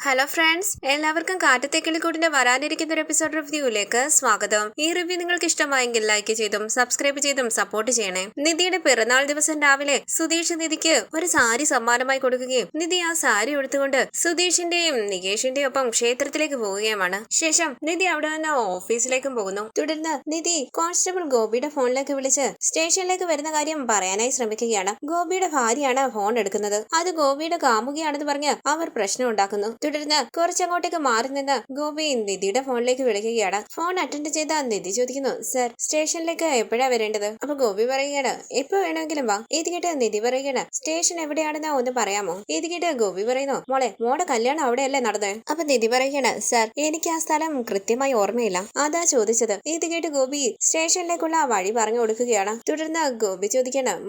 Hello friends, എല്ലാവർക്കും കാറ്റത്തേക്കിളിക്കൂടിന്റെ വരാനിരിക്കുന്ന ഒരു എപ്പിസോഡ് റിവ്യൂയിലേക്ക് സ്വാഗതം. ഈ റിവ്യൂ നിങ്ങൾക്ക് ഇഷ്ടമായെങ്കിൽ ലൈക്ക് ചെയ്തും സബ്സ്ക്രൈബ് ചെയ്തും സപ്പോർട്ട് ചെയ്യണേ. നിധിയുടെ പിറന്നാൾ ദിവസം രാവിലെ സുധീഷ് നിധിക്ക് ഒരു സാരി സമ്മാനമായി കൊടുക്കുകയും നിധി ആ സാരി എടുത്തുകൊണ്ട് സുധീഷിന്റെയും നികേഷിന്റെയും ഒപ്പം ക്ഷേത്രത്തിലേക്ക് പോവുകയുമാണ്. ശേഷം നിധി അവിടെ നിന്ന് ഓഫീസിലേക്കും പോകുന്നു. തുടർന്ന് നിധി കോൺസ്റ്റബിൾ ഗോപിയുടെ ഫോണിലേക്ക് വിളിച്ച് സ്റ്റേഷനിലേക്ക് വരുന്ന കാര്യം പറയാനായി ശ്രമിക്കുകയാണ്. ഗോപിയുടെ ഭാര്യയാണ് ഫോൺ എടുക്കുന്നത്. അത് ഗോപിയുടെ കാമുകിയാണെന്ന് പറഞ്ഞ് അവർ പ്രശ്നം ഉണ്ടാക്കുന്നു. തുടർന്ന് കുറച്ചങ്ങോട്ടേക്ക് മാറി നിന്ന് ഗോപി നിധിയുടെ ഫോണിലേക്ക് വിളിക്കുകയാണ്. ഫോൺ അറ്റൻഡ് ചെയ്ത നിധി ചോദിക്കുന്നു, സർ സ്റ്റേഷനിലേക്ക് എപ്പോഴാ വരേണ്ടത്? അപ്പൊ ഗോപി പറയുകയാണ്, എപ്പോ വേണമെങ്കിലും വാ. ഇത് കേട്ട് നിധി പറയുകയാണ്, സ്റ്റേഷൻ എവിടെയാണെന്ന് ഒന്ന് പറയാമോ? ഇത് കേട്ട് ഗോപി പറയുന്നു, മോടെ കല്യാണം അവിടെയല്ലേ നടന്നത്? അപ്പൊ നിധി പറയുകയാണ്, സർ എനിക്ക് ആ സ്ഥലം കൃത്യമായി ഓർമ്മയില്ല, അതാ ചോദിച്ചത്. ഇത് കേട്ട് ഗോപി സ്റ്റേഷനിലേക്കുള്ള വഴി പറഞ്ഞു കൊടുക്കുകയാണ്. തുടർന്ന് ഗോപി ചോദിക്കണം,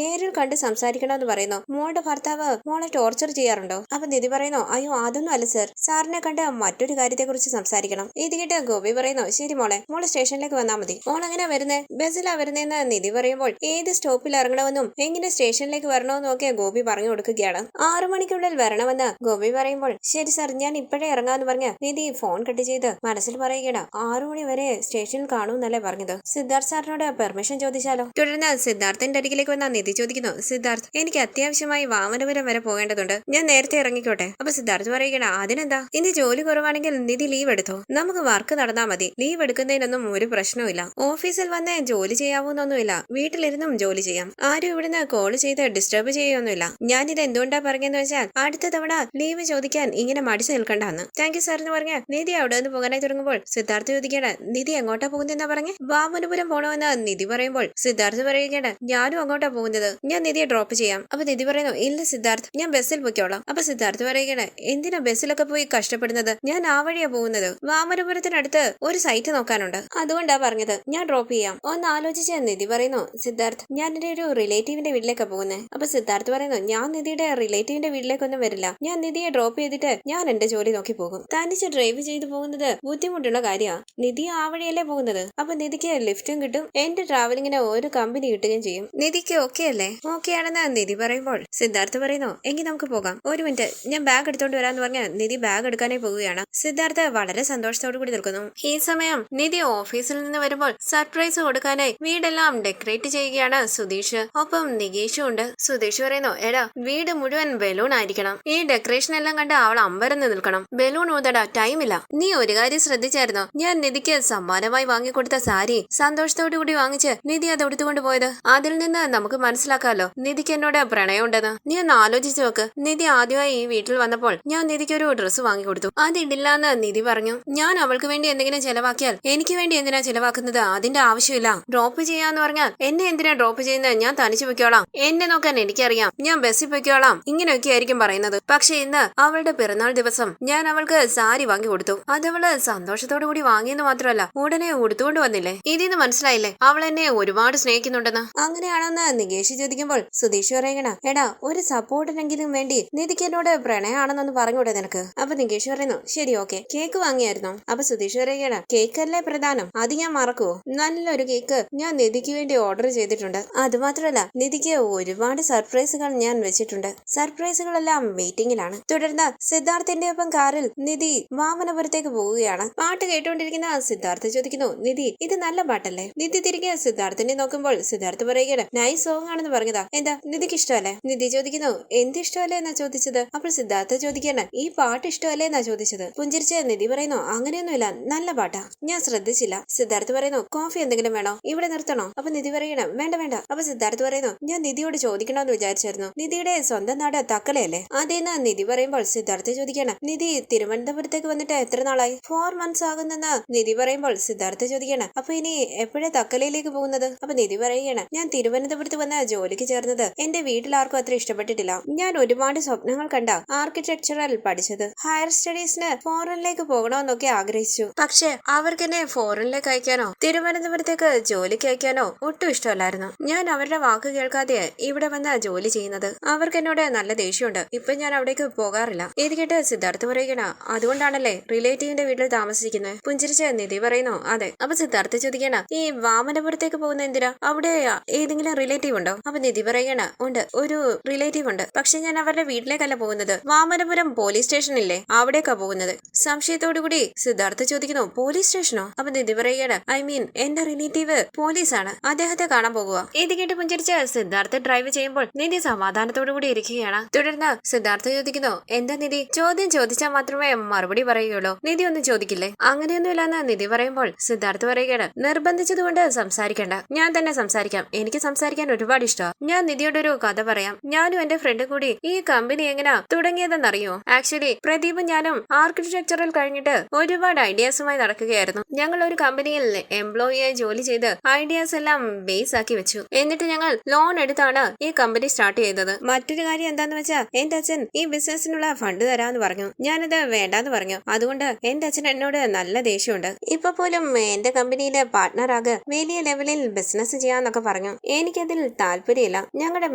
നേരിൽ കണ്ട് സംസാരിക്കണമെന്ന് പറയുന്നു. മോളുടെ ഭർത്താവ് മോളെ ടോർച്ചർ ചെയ്യാറുണ്ടോ? അപ്പൊ നിധി പറയുന്നു, അയ്യോ അതൊന്നും അല്ല സർ, സാറിനെ കണ്ട് മറ്റൊരു കാര്യത്തെ കുറിച്ച് സംസാരിക്കണം. ഇത് കേട്ട് ഗോപി പറയുന്നു, ശരി മോളെ സ്റ്റേഷനിലേക്ക് വന്നാൽ മതി. മോൾ എങ്ങനെ വരുന്നേ? ബസ്സിലാ വരുന്നേന്ന് നിധി പറയുമ്പോൾ ഏത് സ്റ്റോപ്പിൽ ഇറങ്ങണമെന്നും എങ്ങനെ സ്റ്റേഷനിലേക്ക് വരണമെന്നും ഒക്കെ ഗോപി പറഞ്ഞു കൊടുക്കുകയാണ്. 6 മണിക്കുള്ളിൽ വരണമെന്ന് ഗോപി പറയുമ്പോൾ, ശരി സർ ഞാൻ ഇപ്പോഴേ ഇറങ്ങാന്ന് പറഞ്ഞ് നിധി ഫോൺ കട്ട് ചെയ്ത് മനസ്സിൽ പറയുകയാണ്, 6 മണി വരെ സ്റ്റേഷനിൽ കാണുമെന്നല്ലേ പറഞ്ഞത്? സിദ്ധാർത്ഥ് സാറിനോട് പെർമിഷൻ ചോദിച്ചാലോ? തുടർന്ന് സിദ്ധാർത്ഥിന്റെ അരികിലേക്ക് വന്ന നിധി ചോദിക്കുന്നു, സിദ്ധാർത്ഥ് എനിക്ക് അത്യാവശ്യമായി വാമനപുരം വരെ പോകേണ്ടതുണ്ട്, ഞാൻ നേരത്തെ ഇറങ്ങിക്കോട്ടെ? അപ്പൊ സിദ്ധാർത്ഥ് പറയുകയാണ്, അതിനെന്താ, ഇനി ജോലി കുറവാണെങ്കിൽ നിധി ലീവ് എടുത്തോ, നമുക്ക് വർക്ക് നടന്നാ മതി. ലീവ് എടുക്കുന്നതിനൊന്നും ഒരു പ്രശ്നവുമില്ല. ഓഫീസിൽ വന്ന് ജോലി ചെയ്യാവൂന്നൊന്നുമില്ല, വീട്ടിലിരുന്നും ജോലി ചെയ്യാം. ആരും ഇവിടുന്ന് കോൾ ചെയ്ത് ഡിസ്റ്റർബ് ചെയ്യൊന്നുമില്ല. ഞാനിത് എന്തുകൊണ്ടാ പറഞ്ഞെന്ന് വെച്ചാൽ അടുത്ത തവണ ലീവ് ചോദിക്കാൻ ഇങ്ങനെ മടിച്ചു നിൽക്കണ്ടെന്ന്. താങ്ക് യു സാർ എന്ന് പറഞ്ഞ നിധി അവിടെ നിന്ന് പോകാനായി തുടങ്ങുമ്പോൾ സിദ്ധാർത്ഥ് ചോദിക്കേണ്ട, നിധി എങ്ങോട്ടാ പോകുന്നതെന്നാ പറഞ്ഞേ? വാമനപുരം പോകണമെന്ന് നിധി പറയുമ്പോൾ സിദ്ധാർത്ഥ് പറയുകയാണ്, ഞാനും അങ്ങോട്ടാ പോകുന്നത്, ഞാൻ നിധിയെ ഡ്രോപ്പ് ചെയ്യാം. അപ്പൊ നിധി പറയുന്നു, ഇല്ല സിദ്ധാർത്ഥ് ഞാൻ ബസ്സിൽ പൊയ്ക്കോളാം. അപ്പൊ സിദ്ധാർത്ഥ് പറയുകയാണ്, എന്തിനാ ബസ്സിലൊക്കെ പോയി കഷ്ടപ്പെടുന്നത്? ഞാൻ ആ വഴിയാ പോകുന്നത്. വാമനപുരത്തിനടുത്ത് ഒരു സൈറ്റ് നോക്കാനുണ്ട്, അതുകൊണ്ടാ പറഞ്ഞത്, ഞാൻ ഡ്രോപ്പ് ചെയ്യാം. ഒന്ന് ആലോചിച്ച് നിധി പറയുന്നു, സിദ്ധാർത്ഥ് ഞാൻ എന്റെ ഒരു റിലേറ്റീവിന്റെ വീട്ടിലേക്കാ പോകുന്നത്. അപ്പൊ സിദ്ധാർത്ഥ് പറയുന്നു, ഞാൻ നിധിയുടെ റിലേറ്റീവിന്റെ വീട്ടിലേക്കൊന്നും വരില്ല, ഞാൻ നിധിയെ ഡ്രോപ്പ് ചെയ്തിട്ട് ഞാൻ എന്റെ ജോലി നോക്കി പോകും. തനിച്ച് ഡ്രൈവ് ചെയ്ത് പോകുന്നത് ബുദ്ധിമുട്ടുള്ള കാര്യമാണ്. നിധി ആ വഴിയല്ലേ പോകുന്നത്, അപ്പൊ നിധിക്ക് ലിഫ്റ്റും കിട്ടും, എന്റെ ട്രാവലിങ്ങിന് ഒരു കമ്പനി കിട്ടുകയും ചെയ്യും. നിധിക്ക് ഓക്കെ അല്ലേ? ഓക്കെ ആണെന്ന് നിധി പറയുമ്പോൾ സിദ്ധാർത്ഥ് പറയുന്നു, എങ്കിൽ നമുക്ക് പോകാം. ഒരു മിനിറ്റ്, ഞാൻ ബാഗ് എടുത്തോണ്ട് വരാന്ന് പറഞ്ഞ് നിധി ബാഗ് എടുക്കാനായി പോവുകയാണ്. സിദ്ധാർത്ഥ് വളരെ സന്തോഷത്തോടു കൂടി നിൽക്കുന്നു. ഈ സമയം നിധി ഓഫീസിൽ നിന്ന് വരുമ്പോൾ സർപ്രൈസ് കൊടുക്കാനായി വീടെല്ലാം ഡെക്കറേറ്റ് ചെയ്യുകയാണ് സുധീഷ്. ഒപ്പം നികേഷും ഉണ്ട്. സുധീഷ് പറയുന്നു, എടാ വീട് മുഴുവൻ ബലൂൺ ആയിരിക്കണം, ഈ ഡെക്കറേഷൻ എല്ലാം കണ്ട് അവൾ അമ്പരന്ന് നിൽക്കണം. ബലൂൺ ഊതടാ, ടൈമില്ല. നീ ഒരു കാര്യം ശ്രദ്ധിച്ചായിരുന്നോ? ഞാൻ നിധിക്ക് സമ്മാനമായി വാങ്ങിക്കൊടുത്ത സാരി സന്തോഷത്തോടു കൂടി വാങ്ങിച്ച് നിധി അത് എടുത്തുകൊണ്ട് പോയത്. അതിൽ നിന്ന് നമുക്ക് മനസ്സിലാക്കാമല്ലോ നിധിക്ക് എന്നോട് പ്രണയം ഉണ്ടെന്ന്. നീ ഒന്ന് ആലോചിച്ചു നോക്ക്. നിധി ആദ്യമായി ഈ വീട്ടിൽ വന്നപ്പോൾ ഞാൻ നിധിക്ക് ഒരു ഡ്രസ്സ് വാങ്ങിക്കൊടുത്തു, അതിടില്ലാന്ന് നിധി പറഞ്ഞു. ഞാൻ അവൾക്ക് വേണ്ടി എന്തെങ്കിലും ചെലവാക്കിയാൽ എനിക്ക് വേണ്ടി എന്തിനാ ചെലവാക്കുന്നത്? അതിന്റെ ആവശ്യമില്ല. ഡ്രോപ്പ് ചെയ്യാന്ന് പറഞ്ഞാൽ എന്നെ എന്തിനാ ഡ്രോപ്പ് ചെയ്യുന്നത്? ഞാൻ തനിച്ചു പൊയ്ക്കോളാം, എന്നെ നോക്കാൻ എനിക്കറിയാം, ഞാൻ ബസ്സിൽ പൊയ്ക്കോളാം, ഇങ്ങനെയൊക്കെ ആയിരിക്കും പറയുന്നത്. പക്ഷെ ഇന്ന് അവളുടെ പിറന്നാൾ ദിവസം ഞാൻ അവൾക്ക് സാരി വാങ്ങി കൊടുത്തു. അതവള് സന്തോഷത്തോടു കൂടി വാങ്ങിയെന്ന് മാത്രമല്ല ഉടനെ ഉടുത്തുകൊണ്ട് വന്നില്ലേ? ഇതിന്ന് മനസ്സിലായില്ലേ അവൾ എന്നെ ഒരുപാട് സ്നേഹിക്കുന്നുണ്ടെന്ന്? അങ്ങനെയാണെന്ന് നികേഷ് ചോദിക്കുമ്പോൾ സുധീഷ് പറയണ, എടാ ഒരു സപ്പോർട്ടിനെങ്കിലും വേണ്ടി നിധിക്ക് എന്നോട് പ്രണയമാണെന്നൊന്ന് പറഞ്ഞൂടെ നിനക്ക്? അപ്പൊ നികേഷ് പറയുന്നു, ശരി ഓക്കെ. കേക്ക് വാങ്ങിയായിരുന്നോ? അപ്പൊ സുധീഷ് പറയുകയാണ്, കേക്കല്ലേ പ്രധാനം, അത് ഞാൻ മറക്കുവോ? നല്ലൊരു കേക്ക് ഞാൻ നിധിക്ക് വേണ്ടി ഓർഡർ ചെയ്തിട്ടുണ്ട്. അത് മാത്രമല്ല നിധിക്ക് ഒരുപാട് സർപ്രൈസുകൾ ഞാൻ വെച്ചിട്ടുണ്ട്. സർപ്രൈസുകളെല്ലാം വെയിറ്റിംഗിലാണ്. തുടർന്ന് സിദ്ധാർത്ഥിന്റെ ഒപ്പം കാറിൽ നിധി വാമനപുരത്തേക്ക് പോവുകയാണ്. പാട്ട് കേട്ടുകൊണ്ടിരിക്കുന്ന സിദ്ധാർത്ഥ് ചോദിക്കുന്നു, നിധി ഇത് നല്ല പാട്ടല്ലേ? നിധി തിരികെ സിദ്ധാർത്ഥിനെ നോക്കുമ്പോൾ സിദ്ധാർത്ഥ് പറയുകയാണ്, നൈസ് സോങ് ആണെന്ന് പറഞ്ഞതാ, എന്താ നിധിക്ക് ഇഷ്ടമല്ലേ? നിധി ചോദിക്കുന്നു, എന്ത് ഇഷ്ടമല്ലേ എന്നാ ചോദിച്ചത്? അപ്പോൾ സിദ്ധാർത്ഥ ചോദിക്കണം, ഈ പാട്ട് ഇഷ്ടമല്ലേ എന്നാ ചോദിച്ചത്? പുഞ്ചിരിച്ച് നിധി പറയുന്നു, അങ്ങനെയൊന്നുമില്ല, നല്ല പാട്ടാ, ഞാൻ ശ്രദ്ധിച്ചില്ല. സിദ്ധാർത്ഥ് പറയുന്നു, കോഫി എന്തെങ്കിലും വേണോ? ഇവിടെ നിർത്തണോ? അപ്പൊ നിധി പറയണം, വേണ്ട വേണ്ട. അപ്പൊ സിദ്ധാർത്ഥ് പറയുന്നു, ഞാൻ നിധിയോട് ചോദിക്കണമെന്ന് വിചാരിച്ചായിരുന്നു, നിധിയുടെ സ്വന്തം നാട് തക്കലയല്ലേ? അതേന്ന് നിധി പറയുമ്പോൾ സിദ്ധാർത്ഥ ചോദിക്കണം, നിധി തിരുവനന്തപുരത്തേക്ക് വന്നിട്ട് എത്ര നാളായി? 4 months ആകുന്നെന്ന് നിധി പറയുമ്പോൾ സിദ്ധാർത്ഥ ചോദിക്കണം, അപ്പൊ ഇനി എപ്പോഴാ തക്കലയിലേക്ക് പോകുന്നത്? അപ്പൊ നിധി പറയുകയാണ്, ഞാൻ തിരുവനന്തപുരത്ത് വന്ന് ജോലിക്ക് ചേർന്നത് എന്റെ വീട്ടിലാർക്കും അത്ര ഇഷ്ടപ്പെട്ടിട്ടില്ല. ഞാൻ ഒരുപാട് സ്വപ്നങ്ങൾ കണ്ട ആർക്കിടെക്ചറൽ പഠിച്ചത്. ഹയർ സ്റ്റഡീസിന് ഫോറിനിലേക്ക് പോകണമെന്നൊക്കെ ആഗ്രഹിച്ചു. പക്ഷെ അവർക്ക് എന്നെ ഫോറിനിലേക്ക് അയക്കാനോ തിരുവനന്തപുരത്തേക്ക് ജോലിക്ക് അയക്കാനോ ഒട്ടും ഇഷ്ടമല്ലായിരുന്നു. ഞാൻ അവരുടെ വാക്ക് കേൾക്കാതെ ഇവിടെ വന്ന് ജോലി ചെയ്യുന്നത്. അവർക്ക് എന്നോട് നല്ല ദേഷ്യമുണ്ട്. ഇപ്പൊ ഞാൻ അവിടേക്ക് പോകാറില്ല. ഇത് കേട്ട് സിദ്ധാർത്ഥ് പറയുകണ, അതുകൊണ്ടാണല്ലേ റിലേറ്റീവിന്റെ വീട്ടിൽ താമസിക്കുന്നത്? പുഞ്ചിരിച്ച് നിധി പറയുന്നു, അതെ. അപ്പൊ സിദ്ധാർത്ഥ് ചോദിക്കണ, ഈ വാമനപുരത്തേക്ക് പോകുന്ന എന്തിനാ? അവിടെ ഏതെങ്കിലും റിലേറ്റീവ് ഉണ്ടോ? അപ്പൊ നിധി പറയണ, ഉണ്ട്, ഒരു റിലേറ്റീവ് ഉണ്ട്. പക്ഷെ ഞാൻ അവരുടെ വീട്ടിലേക്കല്ല പോകുന്നത്, വാമനപുരം പോലീസ് പോലീസ് സ്റ്റേഷനില്ലേ അവിടേക്കാ പോകുന്നത്. സംശയത്തോടുകൂടി സിദ്ധാർത്ഥ ചോദിക്കുന്നു, പോലീസ് സ്റ്റേഷനോ? അപ്പൊ നിധി പറയുകയാണ്, ഐ മീൻ എന്റെ റിലേറ്റീവ് പോലീസാണ്, അദ്ദേഹത്തെ കാണാൻ പോകുക. ഇത് കേട്ട് പുഞ്ചിരിച്ച് സിദ്ധാർത്ഥ ഡ്രൈവ് ചെയ്യുമ്പോൾ നിധി സമാധാനത്തോടു കൂടി ഇരിക്കുകയാണ്. തുടർന്ന് സിദ്ധാർത്ഥ ചോദിക്കുന്നു, എന്താ നിധി, ചോദ്യം ചോദിച്ചാൽ മാത്രമേ മറുപടി പറയുകയുള്ളൂ, നിധി ഒന്നും ചോദിക്കില്ലേ? അങ്ങനെയൊന്നുമില്ലെന്ന് നിധി പറയുമ്പോൾ സിദ്ധാർത്ഥ പറയുകയാണ്, നിർബന്ധിച്ചതുകൊണ്ട് സംസാരിക്കണ്ട, ഞാൻ തന്നെ സംസാരിക്കാം, എനിക്ക് സംസാരിക്കാൻ ഒരുപാട് ഇഷ്ടമാണ്. ഞാൻ നിധിയോടൊരു കഥ പറയാം. ഞാനും എന്റെ ഫ്രണ്ട് കൂടി ഈ കമ്പനി എങ്ങനെയാ തുടങ്ങിയതെന്നറിയോ? ആക്ച്വലി പ്രദീപും ഞാനും ആർക്കിടെക്ചറൽ കഴിഞ്ഞിട്ട് ഒരുപാട് ഐഡിയാസുമായി നടക്കുകയായിരുന്നു. ഞങ്ങൾ ഒരു കമ്പനിയിൽ എംപ്ലോയിയായി ജോലി ചെയ്ത് ഐഡിയാസ് എല്ലാം ബേസ് ആക്കി വെച്ചു. എന്നിട്ട് ഞങ്ങൾ ലോൺ എടുത്താണ് ഈ കമ്പനി സ്റ്റാർട്ട് ചെയ്തത്. മറ്റൊരു കാര്യം എന്താന്ന് വെച്ചാൽ എന്റെ അച്ഛൻ ഈ ബിസിനസിനുള്ള ഫണ്ട് തരാന്ന് പറഞ്ഞു. ഞാനത് വേണ്ടാന്ന് പറഞ്ഞു. അതുകൊണ്ട് എന്റെ അച്ഛൻ എന്നോട് നല്ല ദേഷ്യമുണ്ട്. ഇപ്പൊ പോലും എന്റെ കമ്പനിയിലെ പാർട്ട്ണറാകെ വലിയ ലെവലിൽ ബിസിനസ് ചെയ്യാന്നൊക്കെ പറഞ്ഞു. എനിക്കതിൽ താല്പര്യമില്ല. ഞങ്ങളുടെ